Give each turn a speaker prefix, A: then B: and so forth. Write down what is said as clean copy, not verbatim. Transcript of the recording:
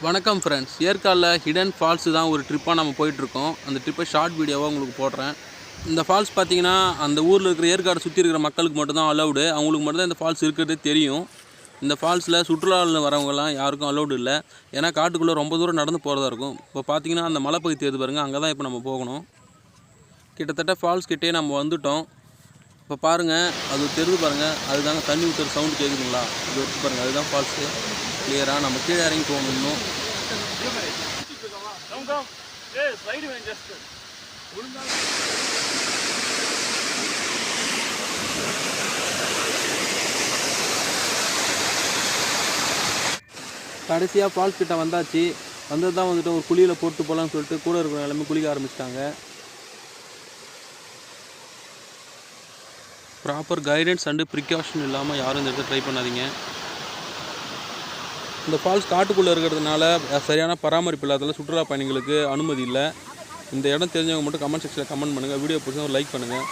A: வணக்கம் friends. ஏற்காடில் hidden falls தான் ஒரு ட்ரிப்பாக நம்ம போயிட்டுருக்கோம். அந்த ட்ரிப்பை ஷார்ட் வீடியோவாக உங்களுக்கு போடுறேன். இந்த ஃபால்ஸ் பார்த்தீங்கன்னா, அந்த ஊரில் இருக்கிற ஏற்காடை சுற்றி இருக்கிற மக்களுக்கு மட்டும்தான் அலௌடு. அவங்களுக்கு மட்டும்தான் இந்த ஃபால்ஸ் இருக்கிறதே தெரியும். இந்த ஃபால்ஸில் சுற்றுலாவில் வரவங்கலாம் யாருக்கும் அலௌடு இல்லை. ஏன்னா காட்டுக்குள்ளே ரொம்ப தூரம் நடந்து போகிறதா இருக்கும். இப்போ பார்த்தீங்கன்னா அந்த மலைப்பகுதி தெரியுது பாருங்கள், அங்கே தான் இப்போ நம்ம போகணும். கிட்டத்தட்ட ஃபால்ஸ் கிட்டே நம்ம வந்துவிட்டோம். இப்போ பாருங்கள், அது தெரியுது பாருங்கள், அதுதாங்க தண்ணி ஊற்றுற சவுண்டு கேட்குதுங்களா? இது வச்சு பாருங்கள், அதுதான் ஃபால்ஸு. கிளியராக நம்ம கீழே இறங்கி போகணும் இன்னும். கடைசியாக ஃபால்ஸ் கிட்ட வந்தாச்சு. வந்தது தான் வந்துட்டு ஒரு குழியில் போட்டு போகலான்னு சொல்லிட்டு கூட இருக்கிற எல்லாமே குளிக்க ஆரம்பிச்சிட்டாங்க. ப்ராப்பர் கைடன்ஸ் அண்டு ப்ரிகாஷன் இல்லாமல் யாரும் இந்த இடத்துல ட்ரை பண்ணாதீங்க. இந்த ஃபால்ஸ் காட்டுக்குள்ளே இருக்கிறதுனால சரியான பராமரிப்பு இல்லாததால் சுற்றுலா பயணிகளுக்கு அனுமதி இல்லை. இந்த இடம் தெரிஞ்சவங்க மட்டும் கமெண்ட் செக்ஷனில் கமெண்ட் பண்ணுங்கள். வீடியோ பிடிச்சா ஒரு லைக் பண்ணுங்கள்.